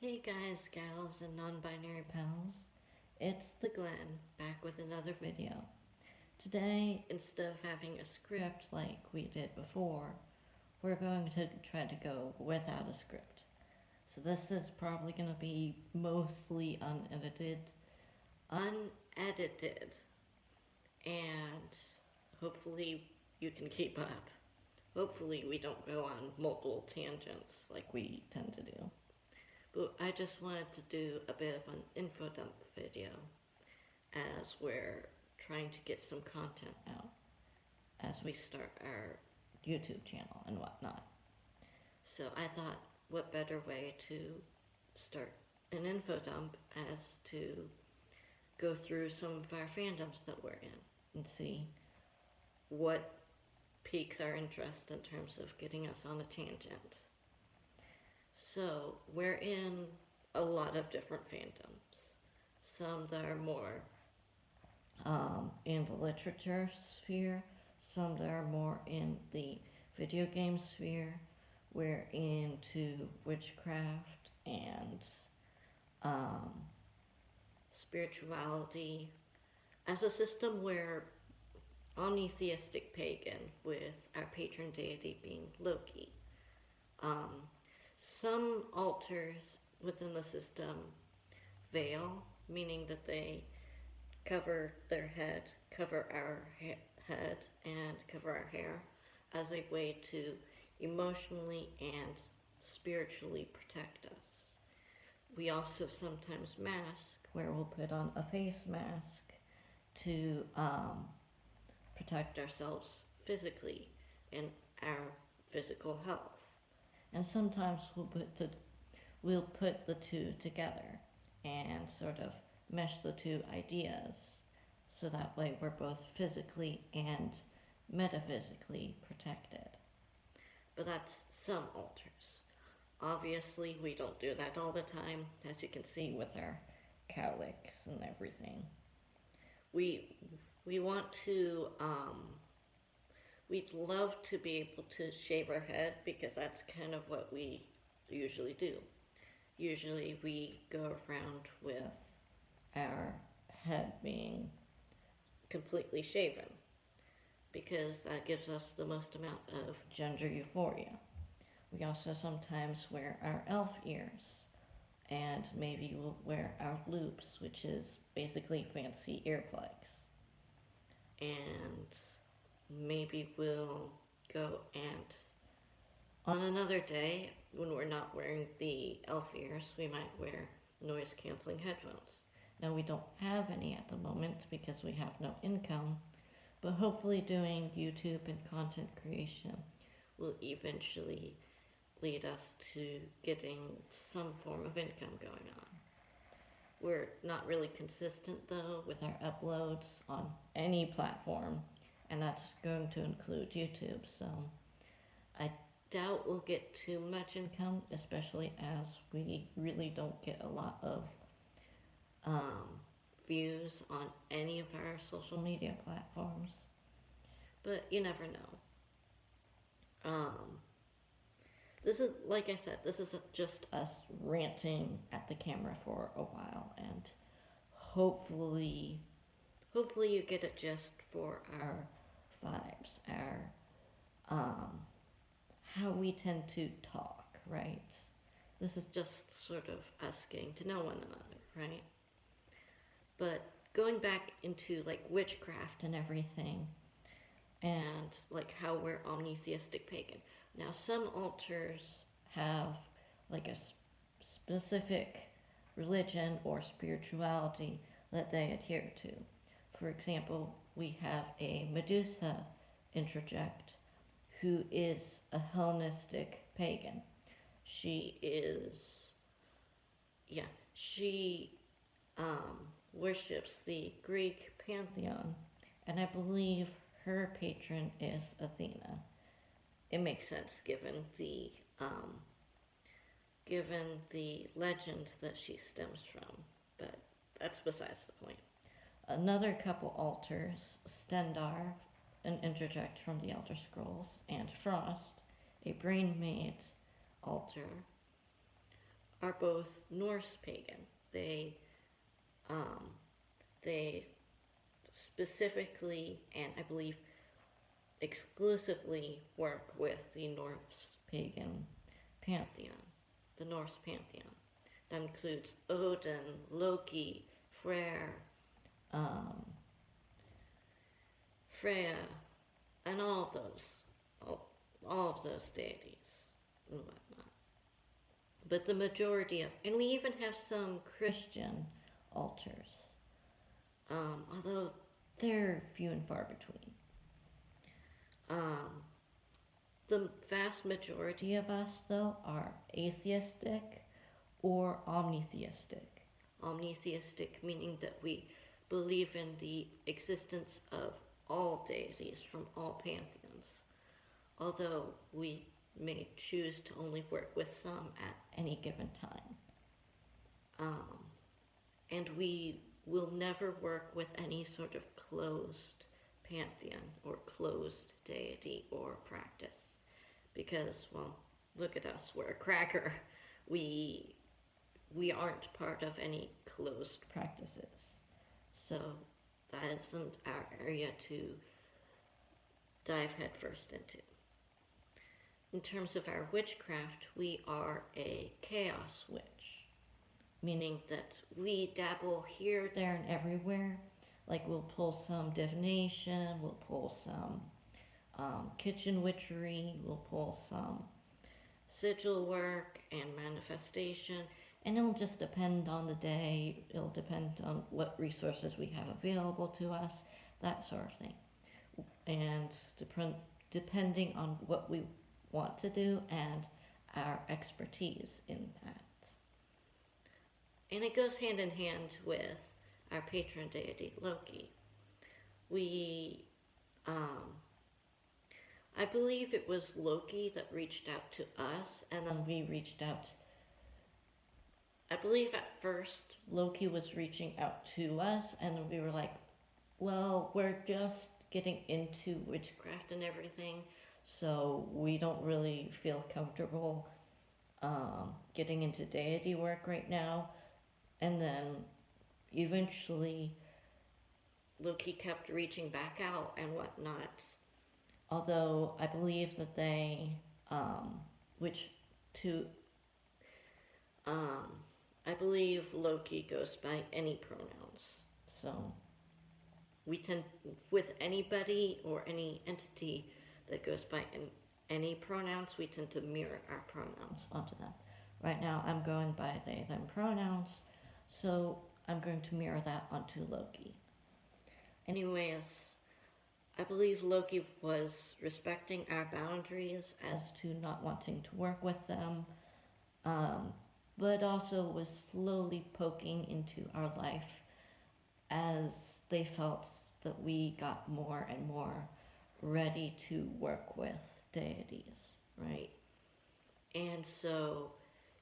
Hey guys, gals, and non-binary pals. It's the Glenn, back with another video. Today, instead of having a script like we did before, we're going to try to go without a script. So this is probably going to be mostly unedited, and hopefully you can keep up. Hopefully we don't go on multiple tangents like we tend to do. But I just wanted to do a bit of an infodump video as we're trying to get some content out as we start our YouTube channel and whatnot. So I thought, what better way to start an infodump as to go through some of our fandoms that we're in and see what piques our interest in terms of getting us on a tangent. So we're in a lot of different fandoms. Some that are more in the literature sphere, some that are more in the video game sphere. We're into witchcraft and spirituality as a system where Omnitheistic Pagan, with our patron deity being Loki. Some altars within the system veil, meaning that they cover their head, cover our head, and cover our hair as a way to emotionally and spiritually protect us. We also sometimes mask, where we'll put on a face mask to protect ourselves physically in our physical health. And sometimes we'll put the two together and sort of mesh the two ideas so that way we're both physically and metaphysically protected. But that's some altars. Obviously, we don't do that all the time, as you can see with our cowlicks and everything. We want to, we'd love to be able to shave our head because that's kind of what we usually do. Usually we go around with our head being completely shaven because that gives us the most amount of gender euphoria. We also sometimes wear our elf ears, and maybe we'll wear our loops, which is basically fancy earplugs. And maybe we'll go and on another day, when we're not wearing the elf ears, we might wear noise canceling headphones. Now we don't have any at the moment because we have no income, but hopefully doing YouTube and content creation will eventually lead us to getting some form of income going on. We're not really consistent though with our uploads on any platform, and that's going to include YouTube, so I doubt we'll get too much income, especially as we really don't get a lot of views on any of our social media platforms, but you never know. This is, like I said, this is just us ranting at the camera for a while, and hopefully you get a gist for our vibes, our how we tend to talk, right? This is just sort of us getting to know one another, right? But going back into like witchcraft and everything, and like how we're omnitheistic pagan. Now some altars have like a specific religion or spirituality that they adhere to. For example, we have a Medusa interject who is a Hellenistic pagan. She worships the Greek pantheon, and I believe her patron is Athena. It makes sense given the legend that she stems from, but that's besides the point. Another couple altars, Stendar, an interject from the Elder Scrolls, and Frost, a brain-made altar, are both Norse pagan. Um, they specifically, and I believe exclusively, work with the Norse pagan pantheon, the Norse pantheon. That includes Odin, Loki, Freyr, Freya, and all of those deities and whatnot. But the majority of, and we even have some Christian altars, although they're few and far between. The vast majority of us, though, are atheistic or omnitheistic. Omnitheistic meaning that we believe in the existence of all deities from all pantheons, although we may choose to only work with some at any given time. And we will never work with any sort of closed pantheon or closed deity or practice. Because, well, look at us, we're a cracker. We aren't part of any closed practices. So that isn't our area to dive headfirst into. In terms of our witchcraft, we are a chaos witch, meaning that we dabble here, there, and everywhere. Like we'll pull some divination, we'll pull some kitchen witchery, we'll pull some sigil work and manifestation, and it'll just depend on the day, it'll depend on what resources we have available to us, that sort of thing. And depending on what we want to do and our expertise in that. And it goes hand in hand with our patron deity, Loki. I believe it was Loki that reached out to us, and then we reached out. I believe at first Loki was reaching out to us, and then we were like, well, we're just getting into witchcraft and everything, so we don't really feel comfortable getting into deity work right now. And then eventually Loki kept reaching back out and whatnot. Although I believe that they, I believe Loki goes by any pronouns. So we tend, with anybody or any entity that goes by any pronouns, we tend to mirror our pronouns onto them. Right now I'm going by they, them pronouns, so I'm going to mirror that onto Loki. Anyways, I believe Loki was respecting our boundaries as to not wanting to work with them, but also was slowly poking into our life as they felt that we got more and more ready to work with deities, right? And so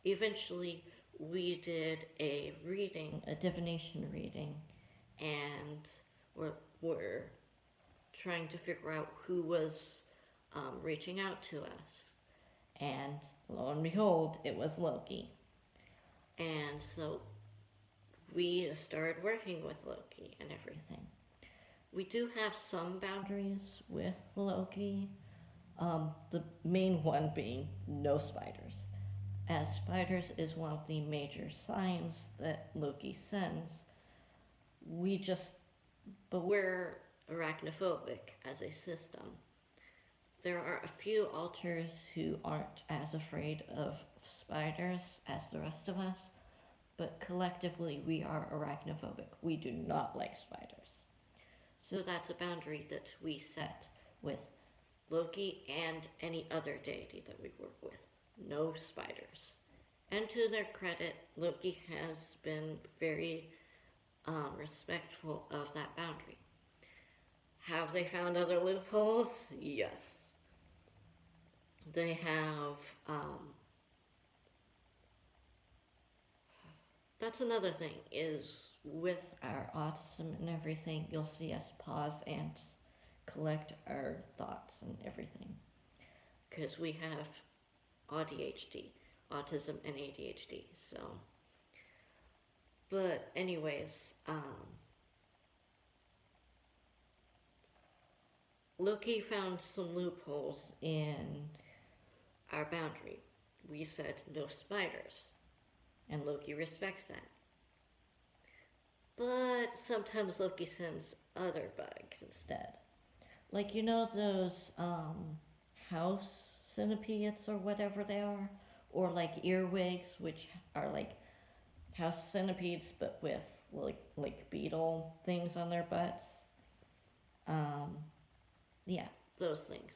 eventually we did a reading, a divination reading, and we're trying to figure out who was reaching out to us. And lo and behold, it was Loki. And so we started working with Loki and everything. We do have some boundaries with Loki, the main one being no spiders, as spiders is one of the major signs that Loki sends. But we're arachnophobic as a system. There are a few altars who aren't as afraid of spiders as the rest of us, but collectively we are arachnophobic. We do not like spiders. So that's a boundary that we set with Loki and any other deity that we work with. No spiders. And to their credit, Loki has been very respectful of that boundary. Have they found other loopholes? Yes. They have, that's another thing, is with our autism and everything, you'll see us pause and collect our thoughts and everything. Because we have ADHD. autism and ADHD. So, but anyways, Loki found some loopholes in our boundary. We said no spiders, and Loki respects that. But sometimes Loki sends other bugs instead. Like, you know those house centipedes or whatever they are? Or like earwigs, which are like house centipedes but with like beetle things on their butts. Yeah, those things.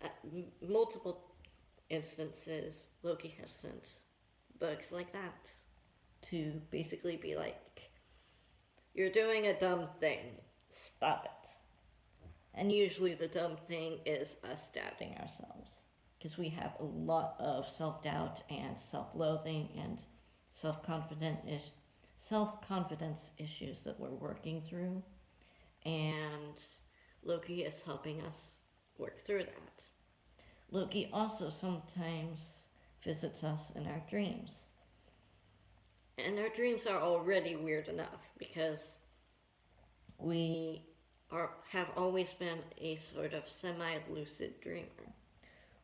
At multiple instances, Loki has sent bugs like that to basically be like, you're doing a dumb thing, stop it. And usually the dumb thing is us doubting ourselves, because we have a lot of self-doubt and self-loathing and self-confidence issues that we're working through, and Loki is helping us work through that. Loki also sometimes visits us in our dreams. And our dreams are already weird enough because we have always been a sort of semi-lucid dreamer.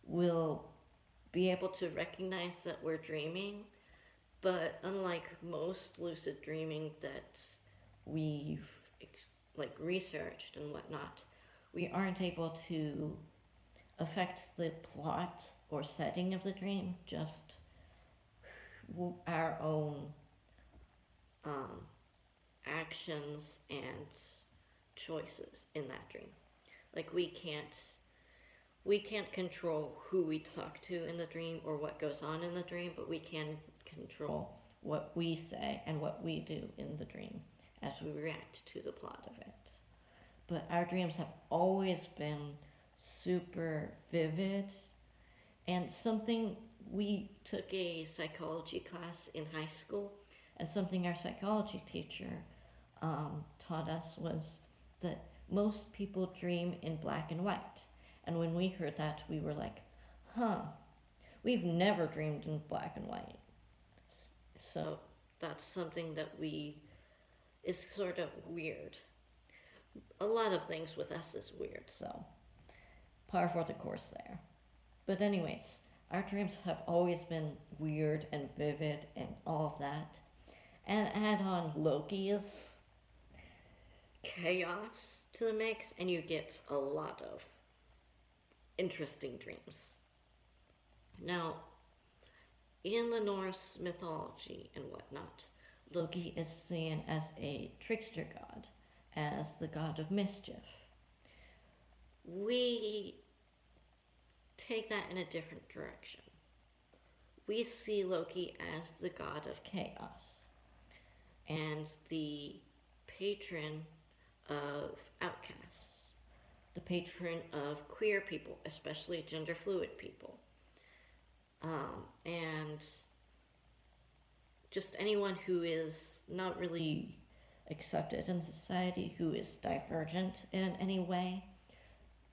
We'll be able to recognize that we're dreaming, but unlike most lucid dreaming that we've researched and whatnot, we aren't able to affect the plot or setting of the dream, just our own actions and choices in that dream. Like we can't control who we talk to in the dream or what goes on in the dream, but we can control what we say and what we do in the dream as we react to the plot of it. But our dreams have always been super vivid, and something we took a psychology class in high school, and something our psychology teacher taught us was that most people dream in black and white. And when we heard that, we were like, we've never dreamed in black and white. So that's something that is sort of weird. A lot of things with us is weird, so par for the course there. But anyways, our dreams have always been weird and vivid and all of that. And add on Loki's chaos to the mix, and you get a lot of interesting dreams. Now, in the Norse mythology and whatnot, Loki is seen as a trickster god, as the god of mischief. We take that in a different direction. We see Loki as the god of chaos and the patron of outcasts, the patron of queer people, especially gender fluid people, and just anyone who is not really accepted in society, who is divergent in any way,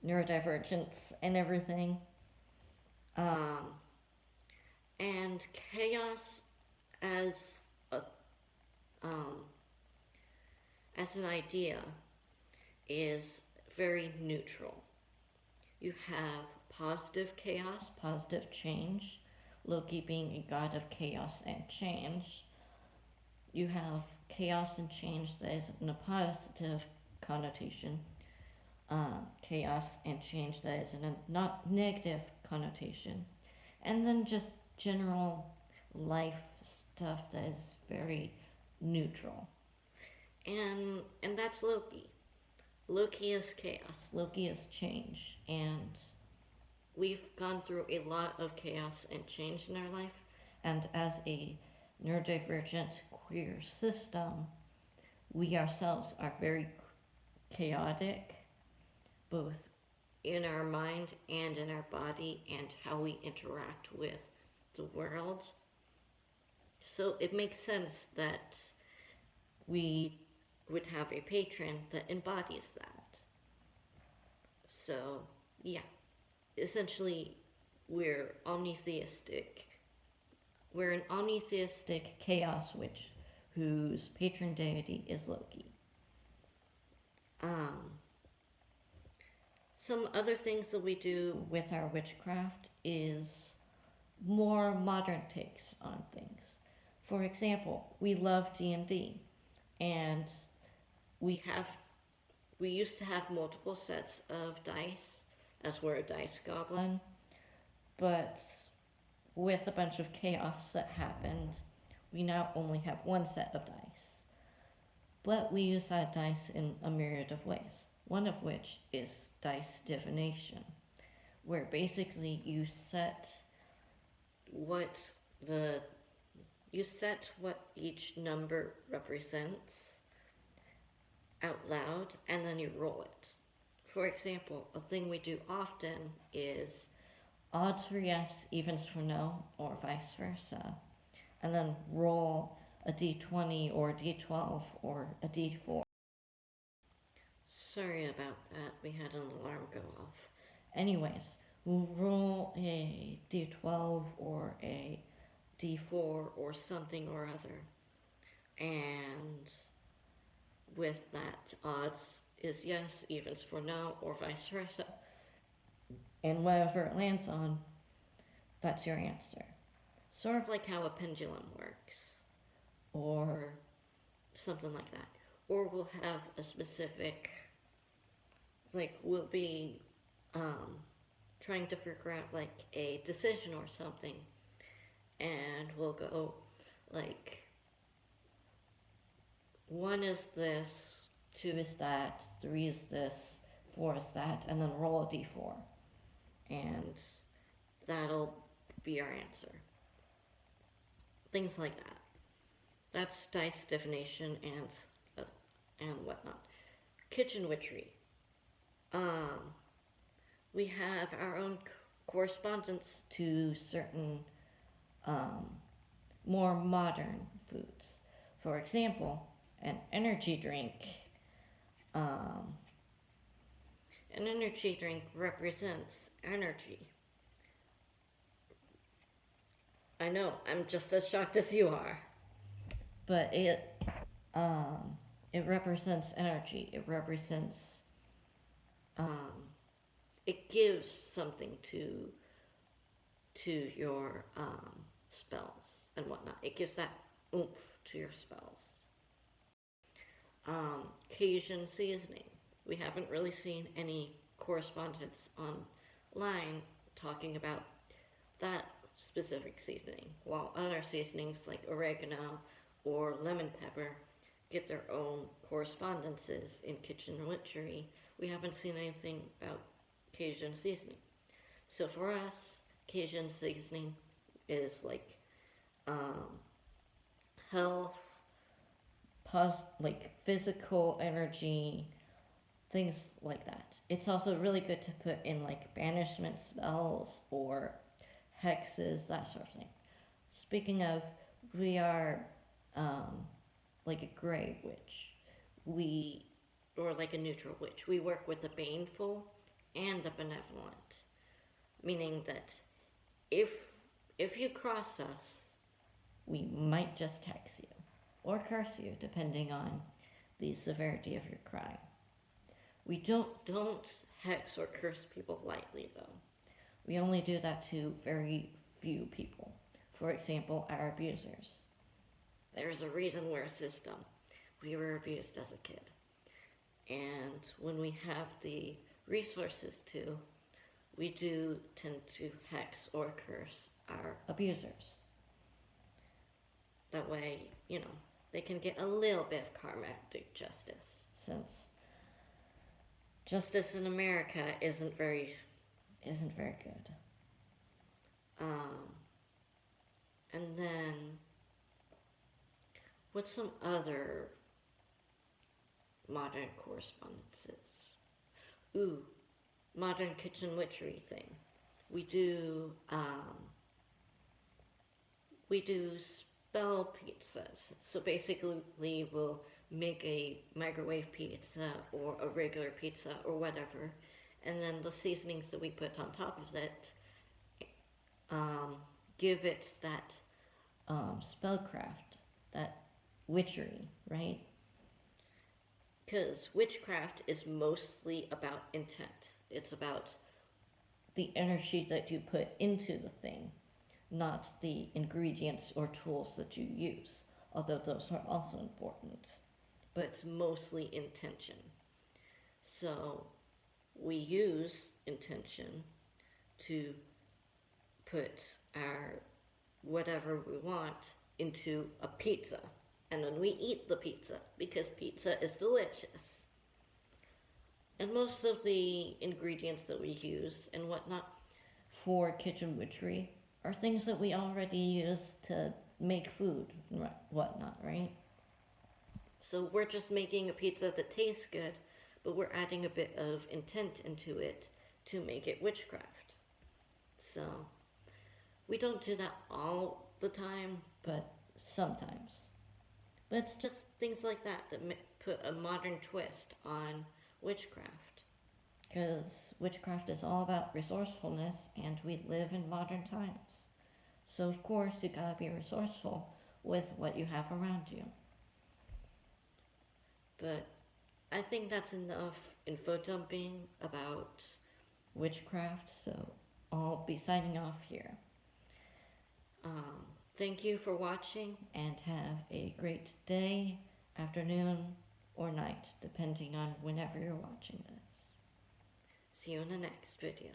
neurodivergence and everything. And chaos as an idea is very neutral. You have positive chaos, positive change, Loki being a god of chaos and change. You have chaos and change that is in a positive connotation, chaos and change that is in a not negative connotation, and then just general life stuff that is very neutral. And that's Loki. Loki is chaos. Loki is change. And we've gone through a lot of chaos and change in our life. And as a neurodivergent queer system, we ourselves are very chaotic, both in our mind and in our body, and how we interact with the world. So it makes sense that we would have a patron that embodies that. So, yeah. Essentially, we're omnitheistic. We're an omnitheistic chaos witch whose patron deity is Loki. Some other things that we do with our witchcraft is more modern takes on things. For example, we love D&D, and we used to have multiple sets of dice, as we're a dice goblin, but with a bunch of chaos that happened, we now only have one set of dice. But we use that dice in a myriad of ways, one of which is dice divination, where basically you set what each number represents out loud, and then you roll it. For example, a thing we do often is odds for yes, evens for no, or vice versa, and then roll a d20 or a d12 or a d4. Sorry about that, we had an alarm go off. Anyways, we'll roll a d12 or a d4 or something or other, and with that, odds is yes, evens for no, or vice versa. And whatever it lands on, that's your answer. Sort of like how a pendulum works, or something like that. Or we'll have a specific, like we'll be trying to figure out like a decision or something, and we'll go like 1 is this, 2 is that, 3 is this, 4 is that, and then roll a d4. And that'll be our answer. Things like that. That's dice divination and whatnot. Kitchen witchery. We have our own correspondence to certain more modern foods. For example, an energy drink. An energy drink represents energy. I know, I'm just as shocked as you are. But it represents energy. It represents, it gives something to your spells and whatnot. It gives that oomph to your spells. Cajun seasoning. We haven't really seen any correspondence online talking about that specific seasoning, while other seasonings like oregano or lemon pepper get their own correspondences in kitchen witchery. We haven't seen anything about Cajun seasoning. So for us, Cajun seasoning is like health, like physical energy, things like that. It's also really good to put in like banishment spells or hexes, that sort of thing. Speaking of, we are like a gray witch. Or like a neutral witch. We work with the Baneful and the Benevolent. Meaning that if you cross us, we might just hex you. Or curse you, depending on the severity of your crime. We don't hex or curse people lightly, though. We only do that to very few people. For example, our abusers. There's a reason we're a system. We were abused as a kid. And when we have the resources to, we do tend to hex or curse our abusers. That way, they can get a little bit of karmatic justice, since justice in America isn't very good. And then, what's some other modern correspondences? Modern kitchen witchery thing. We do spell pizzas. So basically we'll make a microwave pizza or a regular pizza or whatever, and then the seasonings that we put on top of it give it that spellcraft, that witchery, right? Because witchcraft is mostly about intent. It's about the energy that you put into the thing, not the ingredients or tools that you use, although those are also important. But it's mostly intention. So we use intention to put our whatever we want into a pizza. And then we eat the pizza because pizza is delicious. And most of the ingredients that we use and whatnot for kitchen witchery are things that we already use to make food and whatnot, right? So we're just making a pizza that tastes good, but we're adding a bit of intent into it to make it witchcraft. So we don't do that all the time, but sometimes. But it's just things like that that put a modern twist on witchcraft. Because witchcraft is all about resourcefulness, and we live in modern times. So of course you gotta be resourceful with what you have around you. But I think that's enough info dumping about witchcraft, so I'll be signing off here. Thank you for watching, and have a great day, afternoon, or night, depending on whenever you're watching this. See you in the next video.